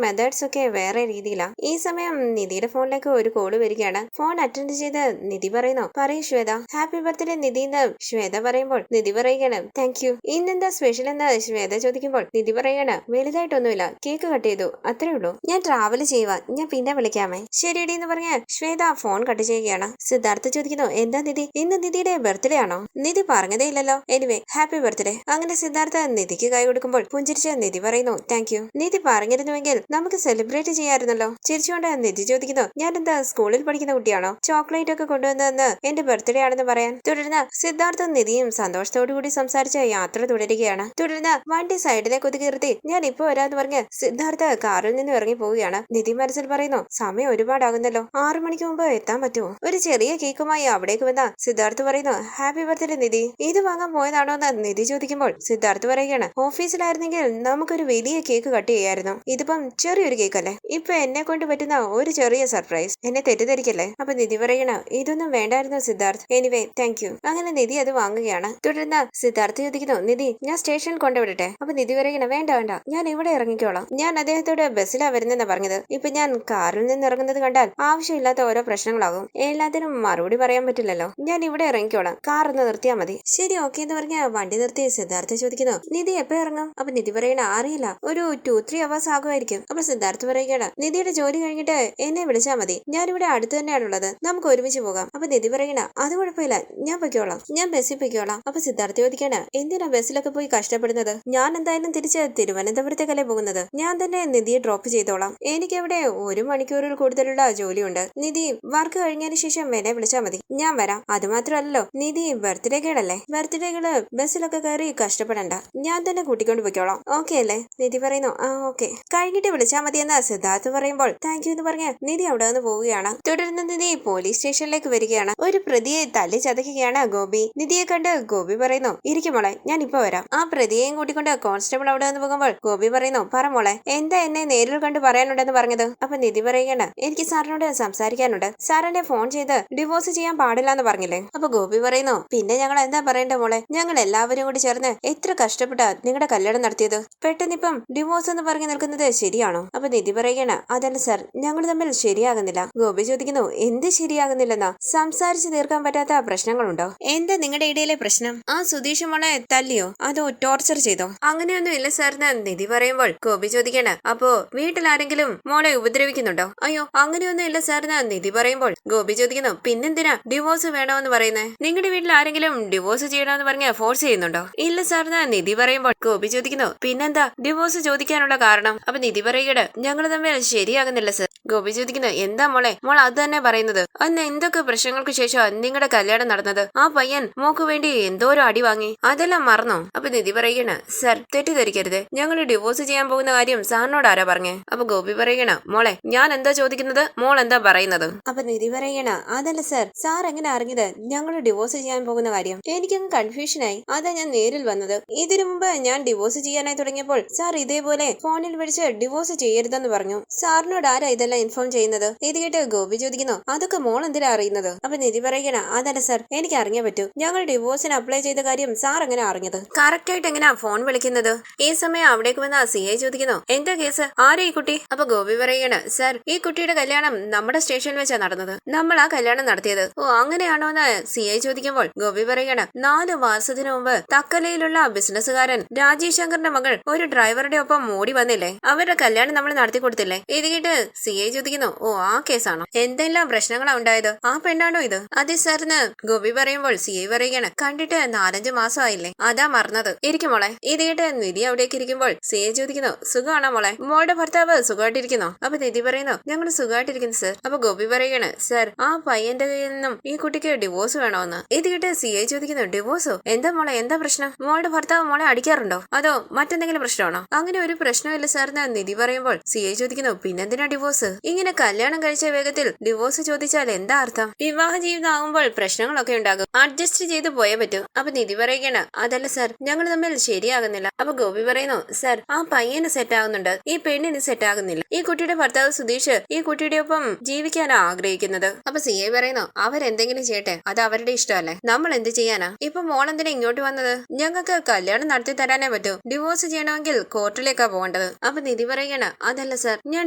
മെത്തേഡ്സ് ഒക്കെ വേറെ രീതിയിലാണ്. ഈ സമയം നിധിയുടെ ഫോണിലേക്ക് ഒരു കോള് വരികയാണ്. ഫോൺ അറ്റൻഡ് ചെയ്ത് നിധി പറയുന്നു, പറയൂ ശ്വേത. ഹാപ്പി ബർത്ത്ഡേ നിധി എന്ന് ശ്വേത പറയുമ്പോൾ നിധി പറയുകയാണ്, താങ്ക് യു. ഇന്നെന്താ സ്പെഷ്യൽ എന്ന് ശ്വേത ചോദിക്കുമ്പോൾ നിധി പറയുകയാണ്, വലുതായിട്ടൊന്നുമില്ല, കേക്ക് കട്ട് ചെയ്തു, അത്രേ ഉള്ളൂ. ഞാൻ ട്രാവൽ ചെയ്യുക, ഞാൻ പിന്നെ വിളിക്കാമേ. ശരിയടി എന്ന് പറഞ്ഞ ശ്വേത ഫോൺ കട്ട് ചെയ്യുകയാണ്. സിദ്ധാർത്ഥ ചോദിക്കുന്നു, എന്താ നിധി, ഇന്ന് നിധിയുടെ ബർത്ത്ഡേ ആണോ? നിധി പറഞ്ഞതേ ഇല്ലല്ലോ. Anyway happy birthday. അങ്ങനെ സിദ്ധാർത്ഥ നിധിക്ക് കൈ കൊടുക്കുമ്പോൾ പുഞ്ചിരിച്ച് നിധി പറയുന്നു, താങ്ക് യു. നിധി പറഞ്ഞിരുന്നുവെങ്കിൽ നമുക്ക് സെലിബ്രേറ്റ് ചെയ്യാമായിരുന്നല്ലോ. ചിരിച്ചുകൊണ്ട് നിധി ചോദിക്കുന്നു, ഞാൻ എന്താ സ്കൂളിൽ പഠിക്കുന്ന കുട്ടിയാണോ ചോക്ലേറ്റ് ഒക്കെ കൊണ്ടുവന്നതെന്ന് എന്റെ ബർത്ത്ഡേ ആണെന്ന് പറയാൻ? തുടർന്ന് സിദ്ധാർത്ഥ നിധിയും സന്തോഷത്തോടുകൂടി സംസാരിച്ച് യാത്ര തുടരുകയാണ്. തുടർന്ന് വണ്ടി സൈഡിലേക്ക് ഒതുക്കി നിർത്തി ഞാൻ ഇപ്പൊ വരാന്ന് പറഞ്ഞ് സിദ്ധാർത്ഥ കാറിൽ നിന്ന് ഇറങ്ങി പോവുകയാണ്. നിധി മനസ്സിൽ പറയുന്നു, സമയം ഒരുപാടാകുന്നല്ലോ, 6 മണിക്ക് മുമ്പ് എത്താൻ പറ്റുമോ? ഒരു ചെറിയ കേക്കുമായി അവിടേക്ക് വന്ന സിദ്ധാർത്ഥ പറയുന്നു, ഹാപ്പി ബർത്ത്ഡേ നിധി. ഇത് വാങ്ങാൻ പോയതാണോ എന്ന് നിധി ചോദിക്കുമ്പോൾ സിദ്ധാർത്ഥ പറയുകയാണ്, ഓഫീസിലായിരുന്നെങ്കിൽ നമുക്കൊരു വലിയ കേക്ക് കട്ട് ചെയ്യായിരുന്നു. ഇതിപ്പം ചെറിയൊരു കേക്ക് അല്ലേ? ഇപ്പൊ എന്നെ കൊണ്ട് പറ്റുന്ന ഒരു ചെറിയ സർപ്രൈസ്, എന്നെ തെറ്റിദ്ധരിക്കല്ലേ? അപ്പൊ നിധി പറയണ, ഇതൊന്നും വേണ്ടായിരുന്നു സിദ്ധാർത്ഥ്, എനിവേ താങ്ക് യു. അങ്ങനെ നിധി അത് വാങ്ങുകയാണ്. തുടർന്ന് സിദ്ധാർത്ഥ ചോദിക്കുന്നു, നിധി ഞാൻ സ്റ്റേഷനിൽ കൊണ്ടുവിടട്ടെ? അപ്പൊ നിധി പറയണ, വേണ്ട വേണ്ട, ഞാൻ ഇവിടെ ഇറങ്ങിക്കോളാം. ഞാൻ അദ്ദേഹത്തോട് ബസ്സിലാ വരുന്നെന്നാ പറഞ്ഞത്. ഇപ്പൊ ഞാൻ കാറിൽ നിന്ന് ഇറങ്ങുന്നത് കണ്ടാൽ ആവശ്യമില്ലാത്ത ഓരോ പ്രശ്നങ്ങളാകും. എല്ലാത്തിനും മറുപടി പറയാൻ പറ്റില്ലല്ലോ. ഞാൻ ഇവിടെ ഇറങ്ങിക്കോളാം, കാർ ഒന്ന് നിർത്തിയാ മതി. ശരി ഓക്കെ എന്ന് പറഞ്ഞ വണ്ടി നിർത്തി സിദ്ധാർത്ഥ ചോദിക്കുന്നു, നിധി എപ്പോ ഇറങ്ങും? അപ്പൊ നിധി പറയണ, അറിയില്ല, ഒരു 2-3 hours ആകുമായിരിക്കും. അപ്പൊ സിദ്ധാർത്ഥ പറയുകയാണ്, നിധിയുടെ ജോലി കഴിഞ്ഞിട്ട് എന്നെ വിളിച്ചാൽ മതി, ഞാനിവിടെ അടുത്ത് തന്നെയാണുള്ളത്, നമുക്ക് ഒരുമിച്ച് പോകാം. അപ്പൊ നിധി പറയണ, അത് കുഴപ്പമില്ല, ഞാൻ പൊയ്ക്കോളാം, ഞാൻ ബസ്സിൽ പൊയ്ക്കോളാം. അപ്പൊ സിദ്ധാർത്ഥ ചോദിക്കാണ്, എന്തിനാ ബസ്സിലൊക്കെ പോയി കഷ്ടപ്പെടുന്നത്? ഞാൻ എന്തായാലും തിരിച്ച് തിരുവനന്തപുരത്തേക്കല്ലേ പോകുന്നത്, ഞാൻ തന്നെ നിധിയെ ഡ്രോപ്പ് ചെയ്തോളാം. എനിക്കവിടെ 1 മണിക്കൂറിൽ കൂടുതലുള്ള ജോലിയുണ്ട്. നിധി വർക്ക് കഴിഞ്ഞതിന് ശേഷം എന്നെ വിളിച്ചാൽ മതി, ഞാൻ വരാം. അത് മാത്രമല്ലോ, നിധി ബർത്ത്ഡേ കേളല്ലേ, ബർത്ത്ഡേകള് ബസ്സിലൊക്കെ കയറി കഷ്ടപ്പെടണ്ട, ഞാൻ തന്നെ കൂട്ടിക്കൊണ്ട് പോയിക്കോളാം, ഓക്കെ അല്ലേ? നിധി പറയുന്നു, ആ ഓക്കെ, കഴിഞ്ഞിട്ട് വിളിച്ചാൽ മതിയെന്ന് സിദ്ധാർത്ഥ പറയുമ്പോൾ താങ്ക് യു എന്ന് പറഞ്ഞ് നിധി അവിടെ നിന്ന് പോവുകയാണ്. തുടർന്ന് നിധി പോലീസ് സ്റ്റേഷനിലേക്ക് വരികയാണ്. ഒരു പ്രതിയെ തല്ലി ചതയ്ക്കുകയാണ് ഗോപി. നിധിയെ കണ്ട് ഗോപി പറയുന്നു, ഇരിക്കും മോളെ, ഞാൻ ഇപ്പൊ വരാം. ആ പ്രതിയെയും കൂട്ടിക്കൊണ്ട് കോൺസ്റ്റബിൾ അവിടെ നിന്ന് പോകുമ്പോൾ ഗോപി പറയുന്നു, പറ മോളെ, എന്താ എന്നെ നേരിൽ കണ്ട് പറയാനുണ്ടെന്ന് പറഞ്ഞത്? അപ്പൊ നിധി പറയുകയാണ്, എനിക്ക് സാറിനോട് സംസാരിക്കാനുണ്ട്. സാറിനെ ഫോൺ ചെയ്ത് ഡിവോഴ്സ് ചെയ്യാൻ പാടില്ല എന്ന് പറഞ്ഞില്ലേ? അപ്പൊ ഗോപി പറയുന്നു, പിന്നെ ഞങ്ങൾ എന്താ പറയണ്ടേ മോളെ, ഞങ്ങൾ എല്ലാവരും കൂടി ചേർന്ന് എത്ര കഷ്ടപ്പെട്ടാ നിങ്ങളുടെ കല്യാണം നടത്തിയത്, പെട്ടെന്നിപ്പം ഡിവോഴ്സ് എന്ന് പറഞ്ഞു നിൽക്കുന്നത് ശരിയാണോ? അപ്പൊ നിധി പറയുകയാണ്, അതല്ല സാർ, ഞങ്ങൾ തമ്മിൽ ശരിയാകുന്നില്ല. ഗോപി ചോദിക്കുന്നു, എന്ത് ശരിയാകുന്നില്ലെന്നാ? സംസാരിച്ച് തീർക്കാൻ പറ്റാത്ത പ്രശ്നങ്ങളുണ്ടോ? എന്താ നിങ്ങളുടെ ഇടയിലെ പ്രശ്നം? ആ സുധീഷ് മോളെ തല്ലിയോ അതോ ടോർച്ചർ ചെയ്തോ? അങ്ങനെയൊന്നും ഇല്ല സാറിന് നിധി പറയുമ്പോൾ ഗോപി ചോദിക്കാണ്, അപ്പോ വീട്ടിലാരെങ്കിലും മോളെ ഉപദ്രവിക്കുന്നുണ്ടോ? അയ്യോ അങ്ങനെയൊന്നും ഇല്ല സാറിന് നിധി പറയുമ്പോൾ ഗോപി ചോദിക്കുന്നു, പിന്നെന്തിനാ ഡിവോഴ്സ് വേണമെന്ന് പറയുന്നേ? നിങ്ങളുടെ വീട്ടിൽ ആരെങ്കിലും ഡിവോഴ്സ് ചെയ്യണമെന്ന് പറഞ്ഞ ഫോഴ്സ് ചെയ്യുന്നുണ്ടോ? ഇല്ല സാറിന് നിധി പറയുമ്പോൾ ഗോപി ചോദിക്കുന്നു, പിന്നെന്താ ഡിവോഴ്സ് ചോദിക്കാനുള്ള കാരണം? അപ്പൊ നിധി പറയുകയാണ്, ഞങ്ങൾ തമ്മിൽ ശരിയാകുന്നില്ല സർ. ഗോപി ചോദിക്കുന്നു, എന്താ മോളെ, മോൾ അത് തന്നെ പറയുന്നത്? അന്ന് എന്തൊക്കെ പ്രശ്നങ്ങൾക്ക് ശേഷം നിങ്ങളുടെ കല്യാണം നടന്നത്? ആ പയ്യൻ മോക്ക് വേണ്ടി എന്തോരം അടി വാങ്ങി, അതെല്ലാം മറന്നോ? അപ്പൊ നിധി പറയുകയാണ്, സർ തെറ്റിദ്ധരിക്കരുത്, ഞങ്ങൾ ഡിവോഴ്സ് ചെയ്യാൻ പോകുന്ന കാര്യം സാറിനോട് ആരാ പറഞ്ഞേ? അപ്പൊ ഗോപി പറയുകയാണ്, മോളെ ഞാൻ എന്താ ചോദിക്കുന്നത്, മോൾ എന്താ പറയുന്നത്? അപ്പൊ നിധി പറയണ, അതല്ല സർ, സാർ എങ്ങനെ അറിഞ്ഞത് ഞങ്ങൾ ഡിവോഴ്സ് ചെയ്യാൻ പോകുന്ന കാര്യം? എനിക്കങ്ങ് കൺഫ്യൂഷനായി, അതാ ഞാൻ നേരിൽ വന്നത്. ഇതിനു മുമ്പ് ഞാൻ ഡിവോഴ്സ് ചെയ്യാനായി തുടങ്ങിയപ്പോൾ സാർ ഇതേപോലെ ഫോണിൽ വിളിച്ച് ഡിവോഴ്സ് ചെയ്യരുതെന്ന് പറഞ്ഞു. സാറിനോട് ആരാ ഇതെല്ലാം ഇൻഫോം ചെയ്യുന്നത്? ഇത് കേട്ട് ഗോപി ചോദിക്കുന്നു, അതൊക്കെ മോൾ എന്തിനാ അറിയുന്നത്? അപ്പൊ നിധി പറയണ, അതല്ല സർ, എനിക്ക് അറിഞ്ഞേ പറ്റൂ, ഞങ്ങൾ ഡിവോഴ്സിന് അപ്ലൈ ചെയ്ത കാര്യം സാർ എങ്ങനെ അറിഞ്ഞത്? കറക്റ്റ് ആയിട്ട് എങ്ങനെയാ ഫോൺ വിളിക്കുന്നത്? ഈ സമയം അവിടേക്ക് വന്ന CI ചോദിക്കുന്നു, എന്താ കേസ്, ആരാ ഈ കുട്ടി? അപ്പൊ ഗോപി പറയണ, സർ ഈ കുട്ടിയുടെ കല്യാണം നമ്മുടെ സ്റ്റേഷനിൽ വെച്ചാ നടന്നത്, നമ്മൾ ആ കല്യാണം നടത്തിയത്. ഓ അങ്ങനെയാണോ എന്ന് CI ചോദിക്കുമ്പോൾ ഗോപി പറയണ, 4 മാസത്തിനു മുമ്പ് തക്കലയിലുള്ള ബിസിനസ്സുകാരൻ രാജീവ് ശങ്കറിന്റെ മകൾ ഒരു ഡ്രൈവറുടെ ഒപ്പം ഓടി വന്നില്ലേ, അവരുടെ കല്യാണം നമ്മൾ നടത്തി കൊടുത്തില്ലേ? ഇത് കേട്ട് CI ചോദിക്കുന്നു, ഓ ആ കേസാണോ? എന്തെല്ലാം പ്രശ്നങ്ങളാ ഉണ്ടായത്? ആ പെണ്ണാണോ ഇത്? അതെ സാറിന് ഗോപി പറയുമ്പോൾ സിഐ പറയുകയാണ്, കണ്ടിട്ട് 4-5 മാസമായില്ലേ, അതാ മറന്നത്. ഇരിക്കും മോളെ. ഇത് കേട്ട് നിധി അവിടേക്ക് ഇരിക്കുമ്പോൾ സിഐ ചോദിക്കുന്നു, സുഖമാണോ മോളെ? മോളുടെ ഭർത്താവ് സുഖമായിട്ടിരിക്കുന്നോ? അപ്പൊ നിധി പറയുന്നു, ഞങ്ങൾ സുഖമായിട്ടിരിക്കുന്നു സർ. അപ്പൊ ഗോപി പറയുകയാണ്, സർ ആ പയ്യന്റെ കയ്യിൽ നിന്നും ഈ കുട്ടിക്ക് ഡിവോഴ്സ് വേണമെന്ന്. ഇത് കേട്ട് സിഐ ചോദിക്കുന്നു, ഡിവോഴ്സോ? എന്താ മോളെ, എന്താ പ്രശ്നം? മോളുടെ ഭർത്താവ് മോളെ അടിക്കാറുണ്ടോ, അതോ മറ്റെന്തെങ്കിലും പ്രശ്നമാണോ? അങ്ങനെ ഒരു പ്രശ്നമില്ല സാറിന് നിധി പറയുമ്പോൾ സിഐ ചോദിക്കുന്നു, പിന്നെന്തിനാ ഡിവോഴ്സ്? ഇങ്ങനെ കല്യാണം കഴിച്ച വേഗത്തിൽ ഡിവോഴ്സ് ചോദിച്ചാൽ എന്താ അർത്ഥം? വിവാഹ ജീവിതം ആകുമ്പോൾ പ്രശ്നങ്ങളൊക്കെ ഉണ്ടാകും, അഡ്ജസ്റ്റ് ചെയ്ത് പോയേ പറ്റൂ. അപ്പൊ നിധി പറയുകയാണ്, അതല്ല സർ, ഞങ്ങൾ തമ്മിൽ ശരിയാകുന്നില്ല. അപ്പൊ ഗോപി പറയുന്നു, സർ ആ പയ്യന് സെറ്റ് ആകുന്നുണ്ട്, ഈ പെണ്ണിന് സെറ്റ് ആകുന്നില്ല. ഈ കുട്ടിയുടെ ഭർത്താവ് സുധീഷ് ഈ കുട്ടിയുടെ ഒപ്പം ജീവിക്കാനാ ആഗ്രഹിക്കുന്നത്. അപ്പൊ സിഐ പറയുന്നു, അവരെന്തെങ്കിലും ചെയ്യട്ടെ, അത് അവരുടെ ഇഷ്ടമല്ലേ, നമ്മൾ എന്ത് ചെയ്യാനാ? ഇപ്പൊ മോളെന്തിനാ ഇങ്ങോട്ട് വന്നത്? ഞങ്ങൾക്ക് കല്യാണം നടത്തി തരാനേ പറ്റൂ, ഡിവോഴ്സ് ചെയ്യണമെങ്കിൽ കോർട്ടിലേക്കാ പോകേണ്ടത്. അപ്പൊ നിധി പറയുകയാണ്, അതല്ല സർ, ഞാൻ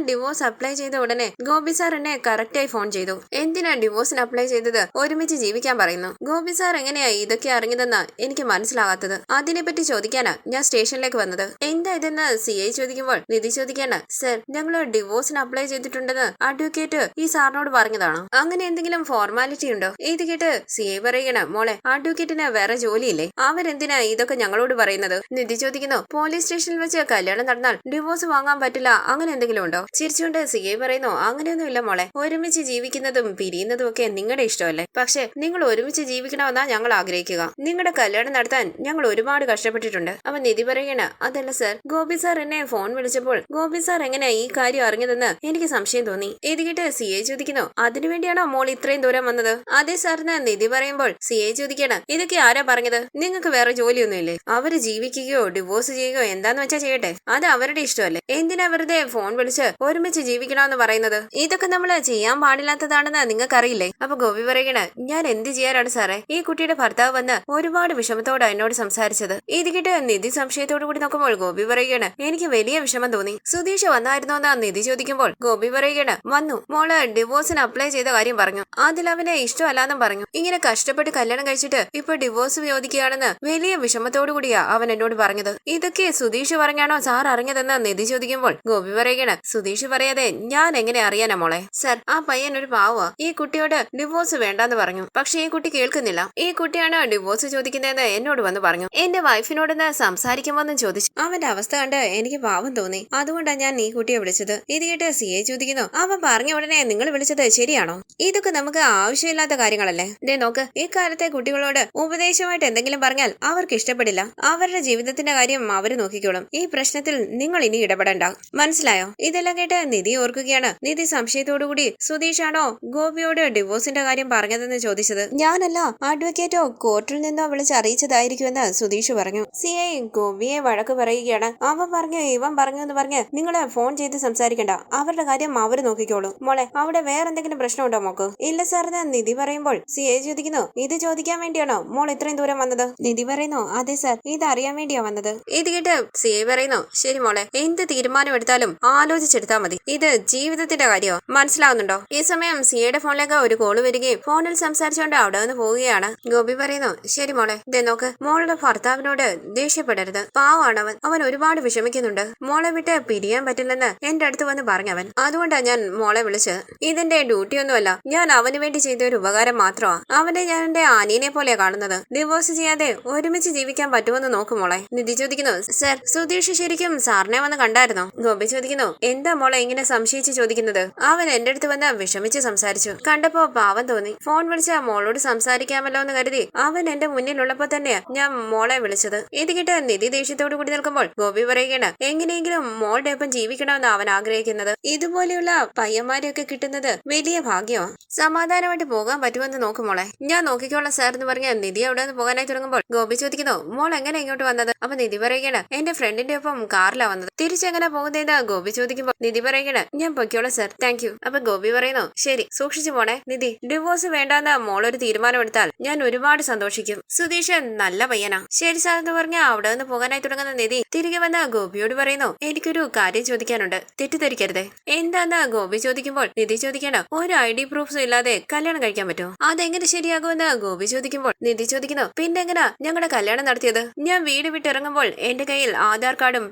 ഡിവോഴ്സ് അപ്ലൈ ചെയ്ത ഉടനെ ഗോപി സാർ എന്നെ കറക്റ്റായി ഫോൺ ചെയ്തു. എന്തിനാ ഡിവോഴ്സിന് അപ്ലൈ ചെയ്തത്? ഒരുമിച്ച് ജീവിക്കാൻ പറയുന്നു. ഗോപി സാർ എങ്ങനെയാ ഇതൊക്കെ അറിഞ്ഞതെന്നാ എനിക്ക് മനസ്സിലാകാത്തത്. അതിനെപ്പറ്റി ചോദിക്കാനാ ഞാൻ സ്റ്റേഷനിലേക്ക് വന്നത്. എന്താ ഇതെന്ന് സിഐ ചോദിക്കുമ്പോൾ നിധി ചോദിക്കാണ്, സർ ഞങ്ങൾ ഡിവോഴ്സിന് അപ്ലൈ ചെയ്തിട്ടുണ്ടെന്ന് അഡ്വക്കേറ്റ് ഈ സാറിനോട് പറഞ്ഞതാണോ? അങ്ങനെ എന്തെങ്കിലും ഫോർമാലിറ്റി ഉണ്ടോ? ഇത് കേട്ട് സിഐ പറയണം, മോളെ അഡ്വക്കേറ്റിന് വേറെ ജോലിയില്ലേ, അവരെന്തിനാ ഇതൊക്കെ ഞങ്ങളോട് പറയുന്നത്? നിധി ചോദിക്കുന്നു, പോലീസ് സ്റ്റേഷനിൽ വെച്ച് കല്യാണം നടന്നാൽ ഡിവോഴ്സ് വാങ്ങാൻ പറ്റില്ല, അങ്ങനെ എന്തെങ്കിലും ഉണ്ടോ? ചിരിച്ചുകൊണ്ട് സിഐ പറയുന്നു, അങ്ങനെയൊന്നും ഇല്ല മോളെ, ഒരുമിച്ച് ജീവിക്കുന്നതും പിരിയുന്നതും ഒക്കെ നിങ്ങളുടെ ഇഷ്ടമല്ലേ, പക്ഷെ നിങ്ങൾ ഒരുമിച്ച് ജീവിക്കണമെന്നാ ഞങ്ങൾ ആഗ്രഹിക്കുക. നിങ്ങളുടെ കല്യാണം നടത്താൻ ഞങ്ങൾ ഒരുപാട് കഷ്ടപ്പെട്ടിട്ടുണ്ട്. അപ്പൊ നിധി പറയണ, അതല്ല സർ, ഗോപി സാർ എന്നെ ഫോൺ വിളിച്ചപ്പോൾ ഗോപി സാർ എങ്ങനെയാ ഈ കാര്യം അറിഞ്ഞതെന്ന് എനിക്ക് സംശയം തോന്നി. ഇത് കേട്ട് സിഐ ചോദിക്കുന്നു, അതിനുവേണ്ടിയാണോ മോൾ ഇത്രയും ദൂരം വന്നത്? അതേ സാറിന് നിധി പറയുമ്പോൾ സിഐ ചോദിക്കണം, ഇതൊക്കെ ആരാ പറഞ്ഞത്? നിങ്ങൾക്ക് വേറെ ജോലിയൊന്നുമില്ലേ? അവര് ജീവിക്കുകയോ ഡിവോഴ്സ് ചെയ്യുകയോ എന്താന്ന് വെച്ചാ ചെയ്യട്ടെ, അത് അവരുടെ ഇഷ്ടമല്ലേ, എന്തിനാ വെറുതെ ഫോൺ വിളിച്ച് ഒരുമിച്ച് ജീവിക്കണമെന്ന് പറയുന്നത്? ഇതൊക്കെ നമ്മള് ചെയ്യാൻ പാടില്ലാത്തതാണെന്ന് നിങ്ങൾക്കറിയില്ലേ? അപ്പൊ ഗോപി പറയണ, ഞാൻ എന്ത് ചെയ്യാനാണ് സാറേ, ഈ കുട്ടിയുടെ ഭർത്താവ് വന്ന് ഒരുപാട് വിഷമത്തോടെ എന്നോട് സംസാരിച്ചത്. ഇത് കേട്ട് നിധി സംശയത്തോടു കൂടി നോക്കുമ്പോൾ ഗോപി പറയുകയാണ്, എനിക്ക് വലിയ വിഷമം തോന്നി. സുധീഷ് വന്നായിരുന്നോ എന്നാ നിധി ചോദിക്കുമ്പോൾ ഗോപി പറയുകയാണ്, വന്നു, മോള് ഡിവോഴ്സിന് അപ്ലൈ ചെയ്ത കാര്യം പറഞ്ഞു, അതിൽ അവനെ ഇഷ്ടമല്ലാന്നും പറഞ്ഞു. ഇങ്ങനെ കഷ്ടപ്പെട്ട് കല്യാണം കഴിച്ചിട്ട് ഇപ്പൊ ഡിവോഴ്സ് ചോദിക്കുകയാണെന്ന് വലിയ വിഷമത്തോടു കൂടിയാ അവൻ എന്നോട് പറഞ്ഞത്. ഇതൊക്കെ സുധീഷ് പറഞ്ഞാണോ സാർ അറിഞ്ഞതെന്ന് നിധി ചോദിക്കുമ്പോൾ ഗോപി പറയുകയാണ്, സുധീഷ് പറയാതെ ഞാൻ എങ്ങനെ അറിയാനാ മോളെ? സർ ആ പയ്യൻ ഒരു പാവാ, ഈ കുട്ടിയോട് ഡിവോഴ്സ് വേണ്ടാന്ന് പറഞ്ഞു, പക്ഷെ ഈ കുട്ടി കേൾക്കുന്നില്ല. ഈ കുട്ടിയാണ് ഡിവോഴ്സ് ചോദിക്കുന്നതെന്ന് എന്നോട് വന്ന് പറഞ്ഞു. എന്റെ വൈഫിനോടൊന്ന് സംസാരിക്കുമ്പോന്നും ചോദിച്ചു. അവന്റെ അവസ്ഥ കണ്ട് എനിക്ക് പാവം തോന്നി, അതുകൊണ്ടാ ഞാൻ ഈ കുട്ടിയെ വിളിച്ചത്. ഇത് കേട്ട് സിഐ ചോദിക്കുന്നു, അവൻ പറഞ്ഞ ഉടനെ നിങ്ങൾ വിളിച്ചത് ശരിയാണോ? ഇതൊക്കെ നമുക്ക് ആവശ്യമില്ലാത്ത കാര്യങ്ങളല്ലേ. ദേ നോക്ക്, ഈ കാലത്തെ കുട്ടികളോട് ഉപദേശമായിട്ട് എന്തെങ്കിലും പറഞ്ഞാൽ അവർക്ക് ഇഷ്ടപ്പെടില്ല, അവരുടെ ജീവിതത്തിന്റെ കാര്യം അവര് നോക്കിക്കോളും. ഈ പ്രശ്നത്തിൽ നിങ്ങൾ ഇനി ഇടപെടണ്ട, മനസ്സിലായോ? ഇതെല്ലാം കേട്ട് നിധി ഓർക്കുകയാണ്. നിധി സംശയത്തോടുകൂടി, സുധീഷാണോ ഗോപിയോട് ഡിവോഴ്സിന്റെ കാര്യം പറഞ്ഞതെന്ന് ചോദിച്ചത്? ഞാനല്ല, അഡ്വക്കേറ്റോ കോർട്ടിൽ നിന്നോ വിളിച്ച് അറിയിച്ചതായിരിക്കുമെന്ന് സുധീഷ് പറഞ്ഞു. സിഐ ഗോപിയെ വഴക്ക് പറയുകയാണ്. അവൻ പറഞ്ഞു ഇവൻ പറഞ്ഞു എന്ന് പറഞ്ഞ് നിങ്ങള് ഫോൺ ചെയ്ത് സംസാരിക്കണ്ട, അവരുടെ കാര്യം അവര് നോക്കിക്കോളൂ. മോളെ അവിടെ വേറെന്തെങ്കിലും പ്രശ്നമുണ്ടോ മോക്ക്? ഇല്ല സാറിന് നിധി പറയുമ്പോൾ സിഐ ചോദിക്കുന്നു, ഇത് ചോദിക്കാൻ വേണ്ടിയാണോ മോൾ ഇത്രയും ദൂരം വന്നത്? നിധി പറയുന്നു, അതെ സാർ, ഇത് അറിയാൻ വേണ്ടിയാ വന്നത്. ഇത് കേട്ട് സിഐ പറയുന്നു, ശരി മോളെ, എന്ത് തീരുമാനം എടുത്താലും ആലോചിച്ചെടുത്താ മതി, ഇത് ജീവിതത്തിന്റെ കാര്യമോ, മനസ്സിലാവുന്നുണ്ടോ? ഈ സമയം സിഐയുടെ ഫോണിലേക്ക് ഒരു കോള് വരികയും ഫോണിൽ സംസാരിച്ചുകൊണ്ട് അവിടെ നിന്ന് പോവുകയാണ്. ഗോപി പറയുന്നു, ശരി മോളെ, ഇതേ നോക്ക്, മോളുടെ ഭർത്താവിനോട് ദേഷ്യപ്പെടരുത്, പാവാണവൻ, അവൻ ഒരുപാട് വിഷമിക്കുന്നുണ്ട്, മോളെ വിട്ട് പിരിയാൻ പറ്റില്ലെന്ന് എന്റെ അടുത്ത് വന്ന് പറഞ്ഞവൻ, അതുകൊണ്ടാ ഞാൻ മോളെ വിളിച്ചത്. ഇതെന്റെ ഡ്യൂട്ടിയൊന്നുമല്ല, ഞാൻ അവന് വേണ്ടി ചെയ്ത ഒരു ഉപകാരം മാത്രമാ. അവനെ ഞാൻ എന്റെ ആനിയനെ പോലെയാ കാണുന്നത്. ഡിവോഴ്സ് ചെയ്യാതെ ഒരുമിച്ച് ജീവിക്കാൻ പറ്റുമെന്ന് നോക്കും മോളെ. നിധി ചോദിക്കുന്നു, സർ സുധീഷ് ശരിക്കും സാറിനെ വന്ന് കണ്ടായിരുന്നോ? ഗോപി ചോദിക്കുന്നു, എന്താ മോളെ ഇങ്ങനെ സംശയിച്ച് ചോദിക്കുന്നത്? അവൻ എന്റെ അടുത്ത് വന്ന് വിഷമിച്ച് സംസാരിച്ചു, കണ്ടപ്പോ പാവം തോന്നി, ഫോൺ വിളിച്ച മോളോട് സംസാരിക്കാമല്ലോ എന്ന് കരുതി അവൻ എന്റെ മുന്നിലുള്ളപ്പോ തന്നെയാ ഞാൻ മോളെ വിളിച്ചത്. ഇത് കേട്ട് നിധി ദേഷ്യത്തോടു കൂടി നിൽക്കുമ്പോൾ ഗോപി പറയുകയാണ്, എങ്ങനെയെങ്കിലും മോളുടെ ഒപ്പം ജീവിക്കണമെന്ന് അവൻ ആഗ്രഹിക്കുന്നത്. ഇതുപോലെയുള്ള പയ്യന്മാരെയൊക്കെ കിട്ടുന്നത് വലിയ ഭാഗ്യമാണ്. സമാധാനമായിട്ട് പോകാൻ പറ്റുമെന്ന് നോക്കും മോളെ, ഞാൻ നോക്കിക്കോളാം സാർ എന്ന് പറഞ്ഞ നിധി അവിടെ നിന്ന് പോകാനായി തുടങ്ങുമ്പോൾ ഗോപി ചോദിക്കുന്നു, മോൾ എങ്ങനെ ഇങ്ങോട്ട് വന്നത്? അപ്പൊ നിധി പറയുകയാണ്, എന്റെ ഫ്രണ്ടിന്റെ ഒപ്പം കാറിലാ വന്നത്. തിരിച്ചെങ്ങനെ പോകുന്നതെന്ന് ഗോപി ചോദിക്കുമ്പോൾ നിധി പറയുകയാണ്, ഞാൻ പൊയ്ക്കോളാം സാർ, താങ്ക് യു. അപ്പൊ ഗോപി പറയുന്നു, ശരി സൂക്ഷിച്ചു പോണേ. നിധി ഡിവോഴ്സ് വേണ്ടാന്ന് മോളൊരു തീരുമാനം എടുത്താൽ ഞാൻ ഒരുപാട് സന്തോഷിക്കും. സുധീഷ് നല്ല പയ്യനാ. ശരി സാർ എന്ന് പറഞ്ഞ അവിടെ നിന്ന് പോകാനായി തുടങ്ങുന്ന നിധി തിരികെ വന്ന ഗോപിയോട് പറയുന്നു, എനിക്കൊരു കാര്യം ചോദിക്കാനുണ്ട്, തെറ്റിദ്ധരിക്കരുതേ. എന്താന്ന് ഗോപി ചോദിക്കുമ്പോൾ നിധി ചോദിക്കണം, ഒരു ID പ്രൂഫ്സും ഇല്ലാതെ കല്യാണം കഴിക്കാൻ പറ്റുമോ? അതെങ്ങനെ ശരിയാകുമെന്ന് ഗോപി ചോദിക്കുമ്പോൾ നിധി ചോദിക്കുന്നു, പിന്നെങ്ങനാ ഞങ്ങളുടെ കല്യാണം നടത്തിയത്? ഞാൻ വീട് വിട്ടിറങ്ങുമ്പോൾ എന്റെ കയ്യിൽ ആധാർ കാർഡും